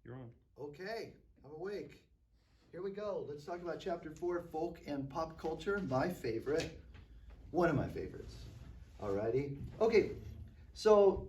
You're on. Okay, I'm awake. Here we go. Let's talk about chapter 4, folk and pop culture. My favorite, one of my favorites. Alrighty. Okay, so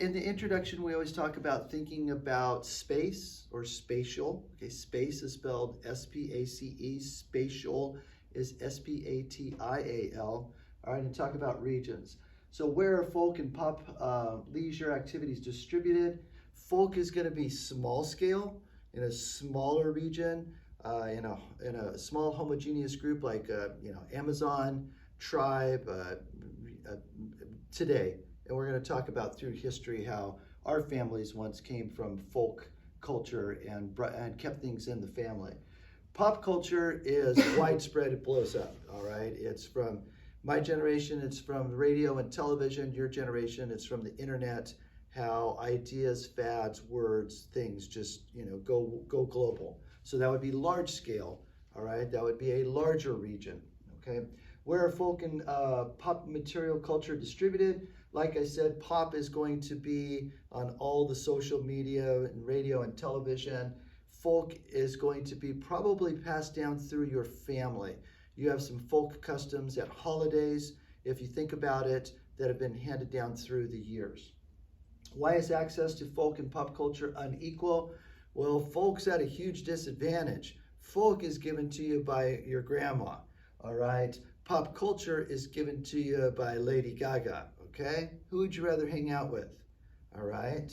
in the introduction, we always talk about thinking about space or spatial. Okay, space is spelled S-P-A-C-E. Spatial is S-P-A-T-I-A-L. All right, and talk about regions. So where are folk and pop leisure activities distributed? Folk is going to be small scale in a smaller region, in a small homogeneous group like Amazon tribe today. And we're going to talk about through history how our families once came from folk culture and kept things in the family. Pop culture is widespread, it blows up, all right? It's from my generation, it's from radio and television. Your generation, it's from the internet, how ideas, fads, words, things just, go global. So that would be large scale, all right? That would be a larger region, okay? Where are folk and pop material culture distributed? Like I said, pop is going to be on all the social media and radio and television. Folk is going to be probably passed down through your family. You have some folk customs at holidays, if you think about it, that have been handed down through the years. Why is access to folk and pop culture unequal? Well, folk's at a huge disadvantage. Folk is given to you by your grandma, all right? Pop culture is given to you by Lady Gaga, okay? Who would you rather hang out with, all right?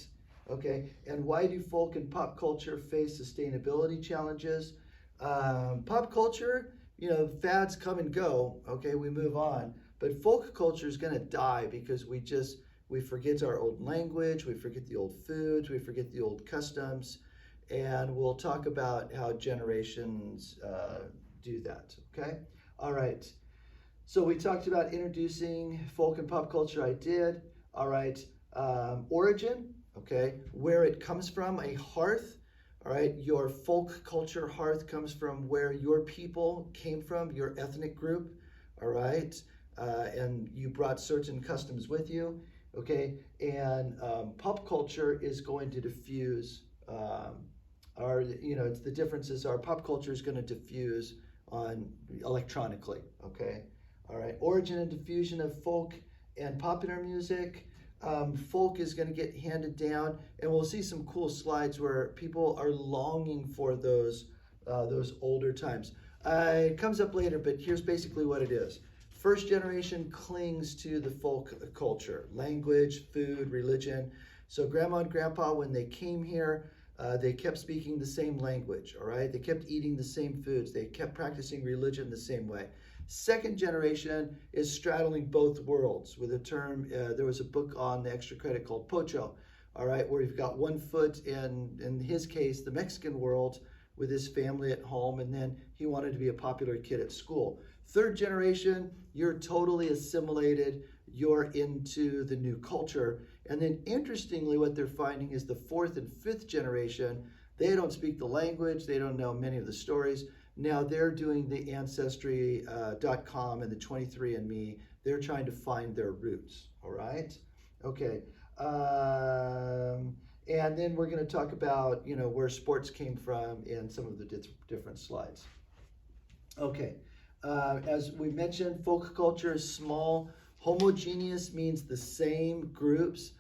Okay, and why do folk and pop culture face sustainability challenges? Pop culture, fads come and go, okay, we move on. But folk culture is gonna die because we forget our old language, we forget the old foods, we forget the old customs, and we'll talk about how generations do that, okay? All right, so we talked about introducing folk and pop culture, I did. All right, origin, okay, where it comes from, a hearth, all right, your folk culture hearth comes from where your people came from, your ethnic group, all right, and you brought certain customs with you, okay, and pop culture is going to diffuse, it's the differences are pop culture is going to diffuse on electronically, okay, all right, origin and diffusion of folk and popular music. Folk is going to get handed down, and we'll see some cool slides where people are longing for those older times. It comes up later, but here's basically what it is. First generation clings to the folk culture, language, food, religion. So grandma and grandpa, when they came here, they kept speaking the same language, all right? They kept eating the same foods. They kept practicing religion the same way. Second generation is straddling both worlds with a term, there was a book on the extra credit called Pocho, all right, where you've got one foot in his case, the Mexican world with his family at home, and then he wanted to be a popular kid at school. Third generation, you're totally assimilated, you're into the new culture. And then interestingly, what they're finding is the fourth and fifth generation, they don't speak the language, they don't know many of the stories. Now they're doing the Ancestry.com and the 23andMe. They're trying to find their roots, all right? Okay. And then we're going to talk about, where sports came from in some of the different slides. Okay. As we mentioned, folk culture is small. Homogeneous means the same groups.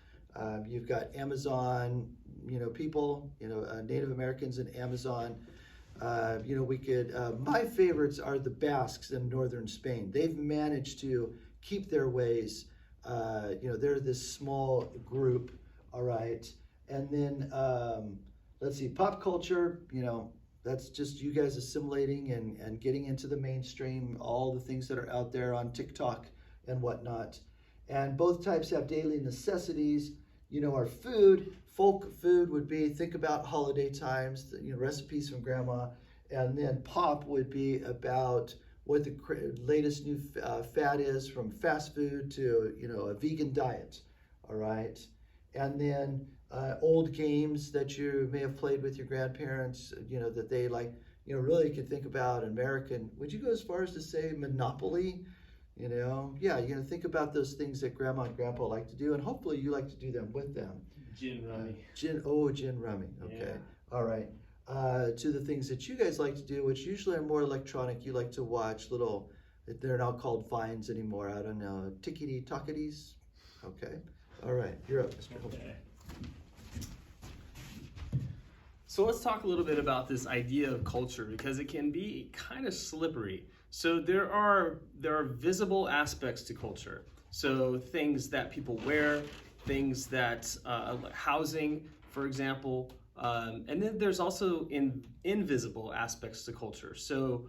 You've got Amazon, people, Native Americans in Amazon. My favorites are the Basques in northern Spain. They've managed to keep their ways. They're this small group, all right. And then, let's see, pop culture, that's just you guys assimilating and getting into the mainstream, all the things that are out there on TikTok and whatnot. And both types have daily necessities. Our food, folk food would be, think about holiday times, recipes from grandma. And then pop would be about what the latest new fad is, from fast food to, a vegan diet, all right? And then old games that you may have played with your grandparents, that they like, really could think about American. Would you go as far as to say Monopoly? Think about those things that grandma and grandpa like to do, and hopefully you like to do them with them. Gin rummy. Gin rummy. Okay. Yeah. All right. To the things that you guys like to do, which usually are more electronic. You like to watch little, they're not called vines anymore. I don't know, tickety tocketies. Okay. All right. You're up, Mr. Holmes. Okay. So let's talk a little bit about this idea of culture, because it can be kind of slippery. So there are visible aspects to culture. So things that people wear, things that housing, for example, and then there's also invisible aspects to culture. So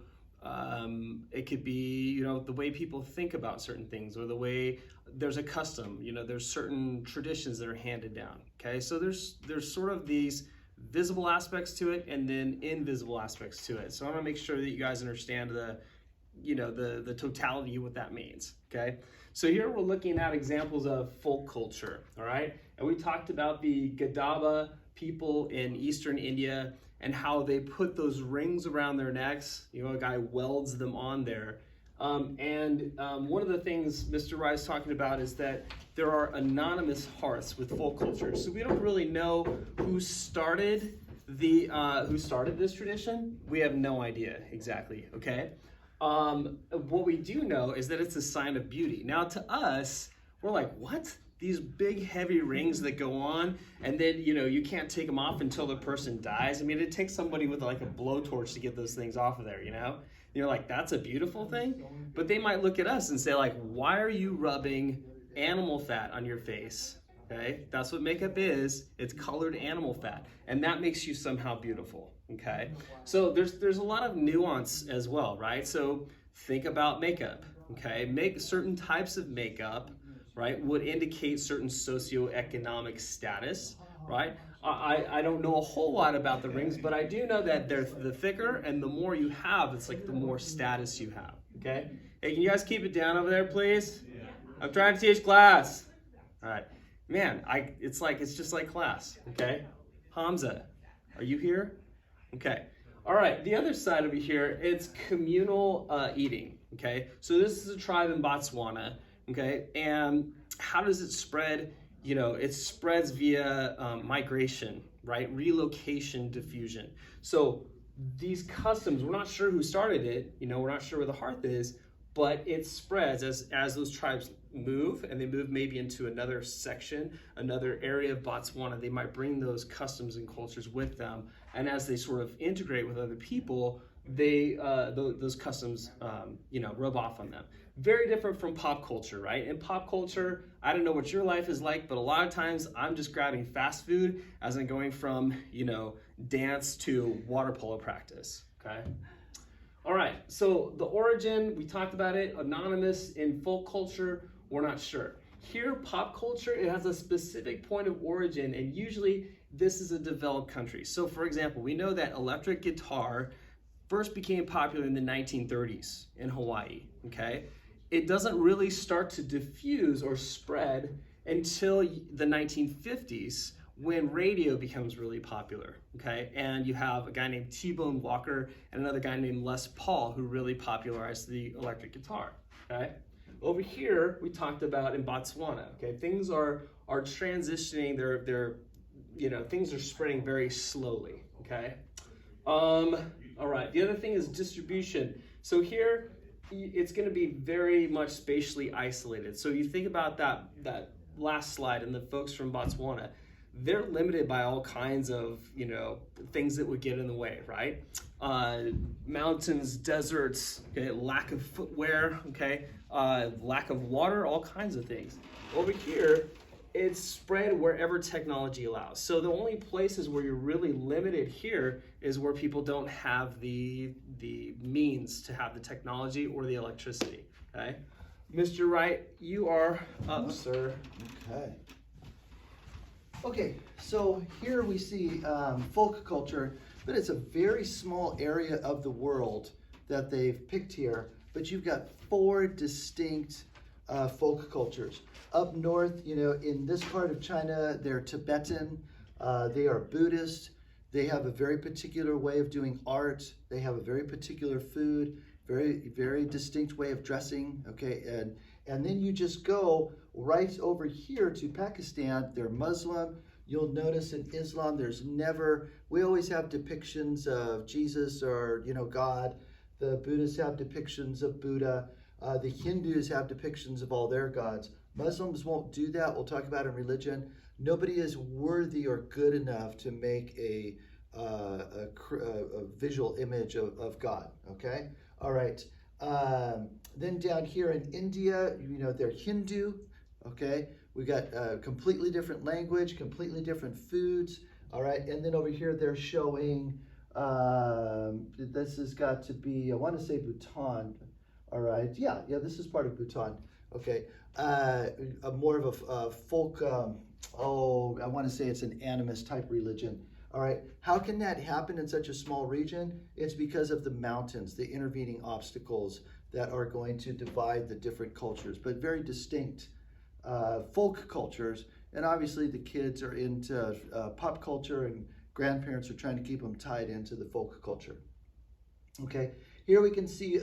it could be, the way people think about certain things, or the way there's a custom. There's certain traditions that are handed down. Okay, so there's sort of these visible aspects to it, and then invisible aspects to it. So I want to make sure that you guys understand the totality of what that means. Okay, so here we're looking at examples of folk culture. All right, and we talked about the Gadaba people in eastern India and how they put those rings around their necks. A guy welds them on there. One of the things Mr. Rye's talking about is that there are anonymous hearths with folk culture. So we don't really know who started this tradition. We have no idea exactly. Okay. What we do know is that it's a sign of beauty. Now, to us, we're like, what? These big heavy rings that go on, and then you can't take them off until the person dies. I mean, it takes somebody with like a blowtorch to get those things off of there. You're like, that's a beautiful thing, but they might look at us and say like, why are you rubbing animal fat on your face? Okay, that's what makeup is. It's colored animal fat, and that makes you somehow beautiful. Okay, so there's a lot of nuance as well, right? So think about makeup. Okay, make certain types of makeup, right, would indicate certain socioeconomic status, right? I don't know a whole lot about the rings, but I do know that they're the thicker, and the more you have, it's like the more status you have. Okay, hey, can you guys keep it down over there, please? I'm trying to teach class. All right, man. It's just like class. Okay, Hamza, are you here? Okay. All right. The other side over here, it's communal eating. Okay, so this is a tribe in Botswana. Okay, and how does it spread? It spreads via migration, right? Relocation, diffusion. So these customs, we're not sure who started it. We're not sure where the hearth is, but it spreads as those tribes move, and they move maybe into another section, another area of Botswana. They might bring those customs and cultures with them, and as they sort of integrate with other people, those customs, rub off on them. Very different from pop culture, right? In pop culture, I don't know what your life is like, but a lot of times I'm just grabbing fast food as I'm going from, dance to water polo practice, okay? All right, so the origin, we talked about it, anonymous. In folk culture, we're not sure. Here, pop culture, it has a specific point of origin, and usually this is a developed country. So for example, we know that electric guitar first became popular in the 1930s in Hawaii, okay? It doesn't really start to diffuse or spread until the 1950s, when radio becomes really popular, okay? And you have a guy named T-Bone Walker and another guy named Les Paul who really popularized the electric guitar, okay? Over here, we talked about in Botswana, okay? Things are transitioning, things are spreading very slowly, okay? All right, the other thing is distribution. So here, it's gonna be very much spatially isolated. So you think about that last slide and the folks from Botswana, they're limited by all kinds of, things that would get in the way, right? Mountains, deserts, okay, lack of footwear, okay, lack of water, all kinds of things. Over here, it's spread wherever technology allows. So the only places where you're really limited here is where people don't have the means to have the technology or the electricity, okay? Mr. Wright, you are up, sir. Okay. Okay, so here we see folk culture, but it's a very small area of the world that they've picked here, but you've got 4 distinct folk cultures. Up north, in this part of China, they're Tibetan, they are Buddhist, they have a very particular way of doing art, they have a very particular food, very, very distinct way of dressing, okay? And then you just go right over here to Pakistan, they're Muslim, You'll notice in Islam, we always have depictions of Jesus or, God. The Buddhists have depictions of Buddha. The Hindus have depictions of all their gods. Muslims won't do that. We'll talk about in religion. Nobody is worthy or good enough to make a visual image of God. Okay? All right. Then down here in India, they're Hindu. Okay? We got completely different language, completely different foods. All right. And then over here, they're showing, this has got to be, I want to say Bhutan. All right. Yeah, this is part of Bhutan. Okay. More of a folk, I want to say it's an animist type religion. All right. How can that happen in such a small region? It's because of the mountains, the intervening obstacles that are going to divide the different cultures, but very distinct folk cultures. And obviously the kids are into pop culture, and grandparents are trying to keep them tied into the folk culture. Okay. Here we can see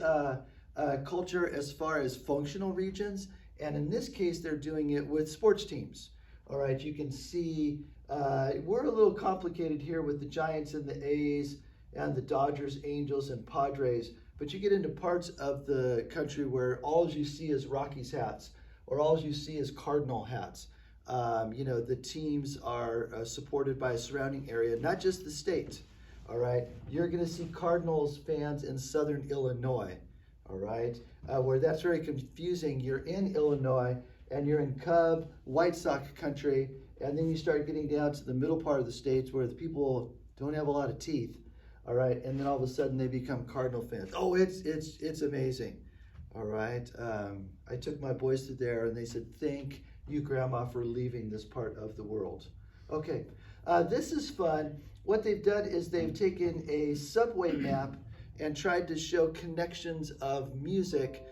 culture as far as functional regions. And in this case, they're doing it with sports teams. All right, you can see we're a little complicated here with the Giants and the A's and the Dodgers, Angels, and Padres. But you get into parts of the country where all you see is Rockies hats, or all you see is Cardinal hats. The teams are supported by a surrounding area, not just the state. All right, you're going to see Cardinals fans in Southern Illinois. All right, where that's very confusing. You're in Illinois and you're in Cub, White Sox country, and then you start getting down to the middle part of the states where the people don't have a lot of teeth. All right, and then all of a sudden they become Cardinal fans. Oh, it's amazing. All right, I took my boys to there and they said, "Thank you, Grandma, for leaving this part of the world." Okay, this is fun. What they've done is they've taken a subway map and tried to show connections of music,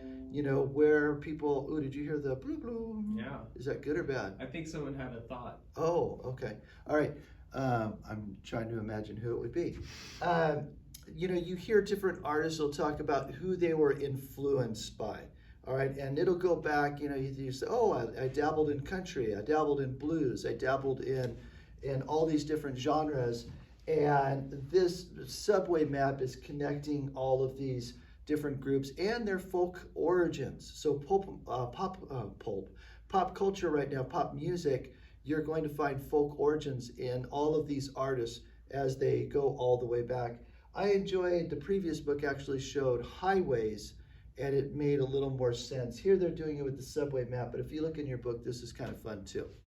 where people, did you hear the blue blue? Yeah. Is that good or bad? I think someone had a thought. Oh, okay. All right. I'm trying to imagine who it would be. You hear different artists will talk about who they were influenced by. All right. And it'll go back, you say, I dabbled in country. I dabbled in blues. I dabbled in all these different genres. And this subway map is connecting all of these different groups and their folk origins. So pop culture right now, pop music, you're going to find folk origins in all of these artists as they go all the way back. I enjoyed the previous book actually showed highways, and it made a little more sense. Here they're doing it with the subway map, but if you look in your book, this is kind of fun too.